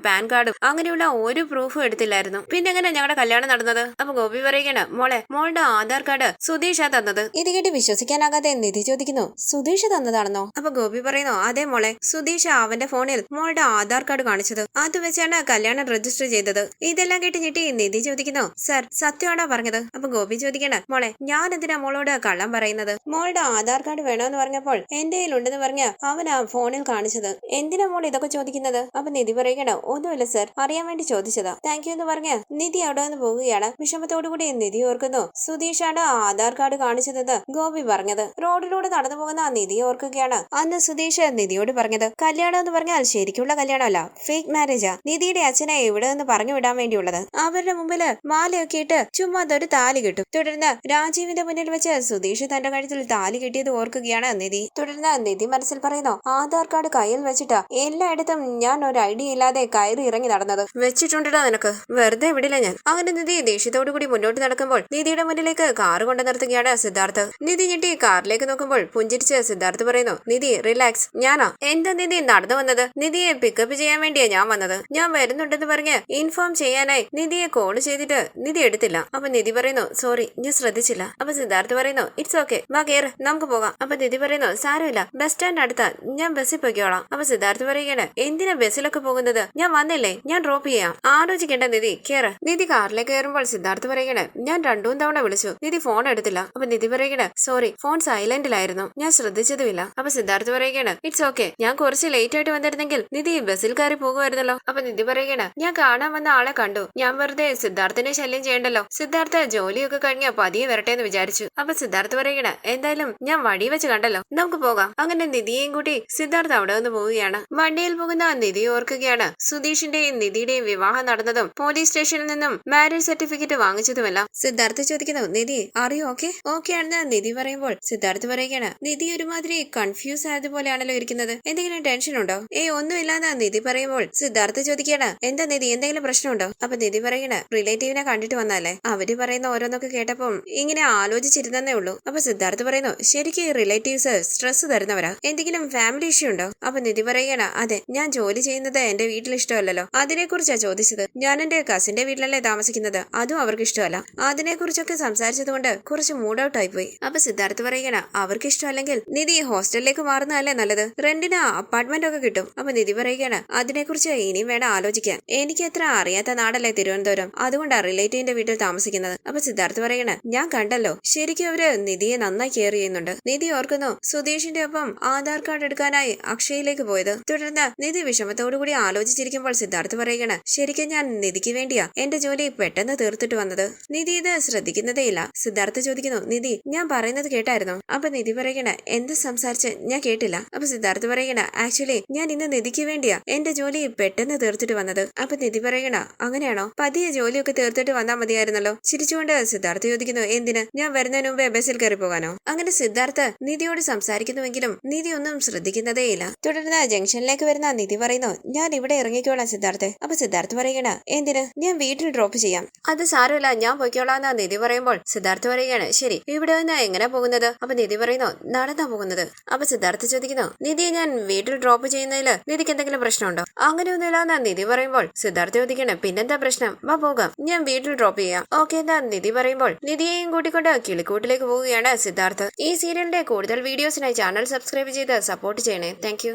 പാൻ കാർഡും അങ്ങനെയുള്ള ഒരു പ്രൂഫും എടുത്തില്ലായിരുന്നു, പിന്നെങ്ങനെ ഞങ്ങളുടെ കല്യാണം നടന്നത്? അപ്പൊ ഗോപി പറയുകയാണ്, മോളെ മോളുടെ ആധാർ കാർഡ് സുധീഷാ തന്നത്. ഇത് കേട്ട് വിശ്വസിക്കാനാകാതെ നിധി ചോദിക്കുന്നു, സുധീഷ് തന്നതാണെന്നോ? അപ്പൊ ഗോപി പറയുന്നു, അതേ മോളെ, സുധീഷ് അവന്റെ ഫോണിൽ മോളുടെ ആധാർ കാർഡ് കാണിച്ചത്. അത് വെച്ചാണ് കല്യാണം രജിസ്റ്റർ ചെയ്തത്. ഇതെല്ലാം കേട്ട് ഞെട്ടി നിധി ചോദിക്കുന്നു, സർ സത്യമാണോ പറഞ്ഞത്? അപ്പൊ ഗോപി ചോദിക്കണ, മോളെ ഞാൻ എന്തിനാ മോളോട് കള്ളം പറയുന്നത്? മോളുടെ ആധാർ കാർഡ് വേണമെന്ന് പറഞ്ഞപ്പോൾ എന്റെ കയ്യിലുണ്ടെന്ന് പറഞ്ഞ അവൻ ആ ഫോണിൽ കാണിച്ചത്. എന്തിനാ മോൾ ഇതൊക്കെ ചോദിക്കുന്നത്? അപ്പൊ നിധി പറയണ, ഒന്നുമില്ല സർ, അറിയാൻ വേണ്ടി ചോദിച്ചതാ. താങ്ക് യു എന്ന് പറഞ്ഞ നിധി അവിടെ നിന്ന് പോവുകയാണ്. വിഷമത്തോടുകൂടി നിധി ഓർക്കുന്നു, സുധീഷാണ് ആധാർ കാർഡ് കാണിച്ചതെന്ന് ഗോപി പറഞ്ഞത്. റോഡിലൂടെ നടന്നു പോകുന്ന ആ നിധി ഓർക്കുകയാണ്, അന്ന് സുധീഷ് നിധിയോട് പറഞ്ഞത് കല്യാണം എന്ന് പറഞ്ഞാൽ ശരിക്കുള്ള കല്യാണമല്ല, ഫേക്ക് മാരേജാ. നിധിയുടെ അച്ഛനെ ഇവിടെ നിന്ന് പറഞ്ഞു വിടാൻ വേണ്ടിയുള്ളത്. അവരുടെ മുമ്പില് മാലയൊക്കെ ഇട്ട് ചുമ്മാ ഒരു താലി കിട്ടും. തുടർന്ന് രാജീവിന്റെ മുന്നിൽ വെച്ച് സുധീഷ് തന്റെ കഴുത്തിൽ താലി കിട്ടിയത് ഓർക്കുകയാണ് നിധി. തുടർന്ന് നിധി മനസ്സിൽ പറയുന്നു, ആധാർ കാർഡ് കയ്യിൽ വെച്ചിട്ടാ എല്ലായിടത്തും ഞാൻ ഒരു ഐഡിയ ഇല്ലാതെ കയറി ഇറങ്ങി നടന്നത്. വെച്ചിട്ടുണ്ടോ നിനക്ക്? വെറുതെ വിടില്ല ഞാൻ. അങ്ങനെ നിധി ദേഷ്യത്തോടു കൂടി മുന്നോട്ട് നടക്കുമ്പോൾ നിധിയുടെ മുന്നിലേക്ക് കാറ് കൊണ്ടു നിർത്തുകയാണ് സിദ്ധാർത്ഥ്. നിധി ഞെട്ടി കാറിലേക്ക് നോക്കുമ്പോൾ പുഞ്ചിരിച്ച് സിദ്ധാർത്ഥ് പറയുന്നു, നിധി റിലാക്സ്. ഞാനാ? എന്താ നിധി നടന്നു വന്നത്? നിധിയെ പിക്കപ്പ് ചെയ്യാൻ വേണ്ടിയാ ഞാൻ വന്നത്. ഞാൻ വരുന്നുണ്ടെന്ന് പറഞ്ഞ് ഇൻഫോം ചെയ്യാനായി നിധിയെ കോൾ ചെയ്തിട്ട് നിധി എടുത്തില്ല. അപ്പൊ നിധി പറയുന്നു, സോറി ഞാൻ ശ്രദ്ധിച്ചില്ല. അപ്പൊ സിദ്ധാർത്ഥ് പറയുന്നു, ഇറ്റ്സ് ഓക്കെ, വാ കേറ്, നമുക്ക് പോകാം. അപ്പൊ നിധി പറയുന്നു, സാരമില്ല, ബസ് സ്റ്റാൻഡ് അടുത്താ, ഞാൻ ബസ്സിൽ പൊയ്ക്കോളാം. അപ്പൊ സിദ്ധാർത്ഥ് പറയുകയാണ്, എന്തിനാ ബസ്സിലൊക്കെ പോകുന്നത്? ഞാൻ വന്നില്ലേ, ഞാൻ ഡ്രോപ്പ് ചെയ്യാം. ആലോചിക്കേണ്ട നിധി, കേറ്. നിധി കാറിലേക്ക് കയറുമ്പോൾ സിദ്ധാർത്ഥ് പറയുകയാണ്, ഞാൻ 2 തവണ വിളിച്ചു, നിധി ഫോൺ എടുത്തില്ല. അപ്പൊ നിധി പറയുകയാണ്, സോറി, ഫോൺ സൈലന്റിലായിരുന്നു, ഞാൻ ശ്രദ്ധിച്ചതുമില്ല. അപ്പൊ സിദ്ധാർത്ഥ് പറയുകയാണ്, ഇറ്റ്സ് ഓക്കെ, ഞാൻ കുറച്ച് ലേറ്റ് ആയിട്ട് വന്നിരുന്നെങ്കിൽ നിധി ബസ്സിൽ കയറി പോകുമായിരുന്നല്ലോ. അപ്പൊ നിധി പറയുകയാണ്, ഞാൻ കാണാൻ വന്ന ആളെ കണ്ടു, ഞാൻ വെറുതെ സിദ്ധാർത്ഥിനെ ശല്യം ചെയ്യണ്ടല്ലോ. സിദ്ധാർത്ഥ ജോലിയൊക്കെ കഴിഞ്ഞ പതിയെ വരട്ടെ എന്ന് വിചാരിച്ചു. അപ്പൊ സിദ്ധാർത്ഥ് പറയുകയാണ്, എന്തായാലും ഞാൻ വഴി വെച്ച് കണ്ടല്ലോ, നമുക്ക് പോകാം. അങ്ങനെ നിധിയെയും കൂട്ടി സിദ്ധാർത്ഥ് അവിടെ നിന്ന് പോവുകയാണ്. വണ്ടിയിൽ പോകുന്ന നിധി ഓർക്കുകയാണ്, സുധീഷിന്റെയും നിധിയുടെയും വിവാഹം നടന്നതും പോലീസ് സ്റ്റേഷനിൽ നിന്നും മാരേജ് സർട്ടിഫിക്കറ്റ് വാങ്ങിച്ചതുമല്ല. സിദ്ധാർത്ഥ് ചോദിക്കുന്നു, നിധി അറിയോ? ഓക്കെ ആണെന്ന് നിധി പറയുമ്പോൾ സിദ്ധാർത്ഥ് പറയുകയാണ്, നിധി ഒരുമാതിരി കൺഫ്യൂസ് ആയതുപോലെയാണല്ലോ ഇരിക്കുന്നത്, എന്തെങ്കിലും ടെൻഷൻ ഉണ്ടോ? ഒന്നുമില്ലാന്ന് നിധി പറയുമ്പോൾ സിദ്ധാർത്ഥ് ചോദിക്കുകയാണ്, എന്താ നിധി, എന്തെങ്കിലും പ്രശ്നമുണ്ടോ? അപ്പൊ നിധി പറയണ, റിലേറ്റീവിനെ കണ്ടിട്ട് വന്നല്ലേ, അവര് പറയുന്ന ഓരോന്നൊക്കെ കേട്ടപ്പം ഇങ്ങനെ ആലോചിച്ചിരുന്നേ ഉള്ളൂ. അപ്പൊ സിദ്ധാർത്ഥ് പറയുന്നു, ശരിക്കും റിലേറ്റീവ്സ് സ്ട്രെസ് തരുന്നവരാ? എന്തെങ്കിലും ഫാമിലി ഇഷ്യൂ ഉണ്ടോ? അപ്പൊ നിധി പറയണ, അതെ, ഞാൻ ജോലി ചെയ്യുന്നത് എന്റെ വീട്ടിൽ ഇഷ്ടമല്ലല്ലോ, അതിനെ കുറിച്ചാ ചോദിച്ചത്. ഞാൻ എന്റെ കസിന്റെ വീട്ടിലല്ലേ താമസിക്കുന്നത്, അതും അവർക്ക് ഇഷ്ടമല്ല. അതിനെ കുറിച്ചൊക്കെ സംസാരിച്ചത് കൊണ്ട് കുറച്ച് മൂഡ് ഔട്ട് ആയി പോയി. അപ്പൊ സിദ്ധാർത്ഥ് പറയണ, അവർക്ക് ഇഷ്ടമല്ലെങ്കിൽ നിധി ഹോസ്റ്റലിലേക്ക് മാറുന്നതല്ലേ നല്ലത്, റെന്റിന് അപ്പാർട്ട്മെന്റ് ഒക്കെ കിട്ടും. അപ്പൊ നിധി പറയുകയാണ്, അതിനെക്കുറിച്ച് ഇനിയും വേണം ആലോചിക്കാൻ. എനിക്ക് അത്ര അറിയാത്ത നാടല്ലേ തിരുവനന്തപുരം, അതുകൊണ്ടാ റിലേറ്റീവിന്റെ വീട്ടിൽ താമസിക്കുന്നത്. അപ്പൊ സിദ്ധാർത്ഥ് പറയണ, ഞാൻ കണ്ടല്ലോ, ശരിക്കും അവര് നിധിയെ നന്നായി കെയർ ചെയ്യുന്നുണ്ട്. നിധി ഓർക്കുന്നു, സുധീഷിന്റെ ഒപ്പം ആധാർ കാർഡ് എടുക്കാനായി അക്ഷയയിലേക്ക് പോയത്. തുടർന്ന് നിധി വിഷമത്തോടുകൂടി ആലോചിച്ചിരിക്കുമ്പോൾ സിദ്ധാർത്ഥ് പറയുകയാണ്, ശരിക്കും ഞാൻ നിധിക്ക് വേണ്ടിയാ എന്റെ ജോലി പെട്ടെന്ന് തീർത്തിട്ട് വന്നത്. നിധി ഇത് ശ്രദ്ധിക്കുന്നതേയില്ല. സിദ്ധാർത്ഥ് ചോദിക്കുന്നു, നിധി ഞാൻ പറയുന്നത് കേട്ടായിരുന്നോ? അപ്പൊ നിധി പറയണ, എന്ത് സംസാരിച്ച് ഞാൻ കേട്ടില്ല. അപ്പൊ സിദ്ധാർത്ഥ് പറയണ, ആക്ച്വലി ഞാൻ ഇന്ന് നിധിക്ക് വേണ്ടിയാ എന്റെ ജോലി പെട്ടെന്ന് തീർത്തിട്ട് വന്നത്. അപ്പൊ നിധി പറയണ, അങ്ങനെയാണോ? പതിയെ ജോലിയൊക്കെ തീർത്തിട്ട് വന്നാൽ മതിയായിരുന്നല്ലോ. ചിരിച്ചുകൊണ്ട് സിദ്ധാർത്ഥ് ചോദിക്കുന്നു, എന്തിന്? ഞാൻ വരുന്നതിന് മുമ്പേ ബസ്സിൽ കയറി പോകാനോ? അങ്ങനെ സിദ്ധാർത്ഥ് നിധിയോട് സംസാരിക്കുന്നുവെങ്കിലും നിധി ഒന്നും ശ്രദ്ധിക്കുന്നതേയില്ല. തുടർന്ന് ജംഗ്ഷനിലേക്ക് വരുന്ന നിധി പറയുന്നു, ഞാൻ ഇവിടെ ഇറങ്ങിക്കോളാം സിദ്ധാർത്ഥ്. അപ്പൊ സിദ്ധാർത്ഥ് പറയണ, എന്തിന്? ഞാൻ വീട്ടിൽ ഡ്രോപ്പ് ചെയ്യാം. അത് സാരമില്ല, ഞാൻ പൊയ്ക്കോളാന്ന് നിധി പറയുമ്പോൾ സിദ്ധാർത്ഥ് പറയുകയാണ്, ശരി, ഇവിടെ നിന്ന് എങ്ങനെ പോകുന്നത്? അപ്പൊ നിധി പറയുന്നു, നടന്നാ പോകുന്നത്. അപ്പൊ സിദ്ധാർത്ഥ് ചോദിക്കുന്നു, നിധിയെ ഞാൻ വീട്ടിൽ ഡ്രോപ്പ് ചെയ്യുന്നതിൽ നിധിക്ക് എന്തെങ്കിലും പ്രശ്നമുണ്ടോ? അങ്ങനെയൊന്നുമില്ലാന്ന് നിധി പറയുമ്പോൾ സിദ്ധാർത്ഥ് ചോദിക്കണം, പിന്നെന്താ പ്രശ്നം? വാ പോകാം, ഞാൻ വീട്ടിൽ ഡ്രോപ്പ് ചെയ്യാം. ഓക്കെ എന്താ നിധി പറയുമ്പോൾ നിധിയെയും കൂട്ടിക്കൊണ്ട് കിളിക്കൂട്ടിലേക്ക് പോവുകയാണ് സിദ്ധാർത്ഥ്. ഈ സീരിയലിന്റെ കൂടുതൽ വീഡിയോസിനായി ചാനൽ സബ്സ്ക്രൈബ് ചെയ്ത് സപ്പോർട്ട് ചെയ്യണേ. താങ്ക്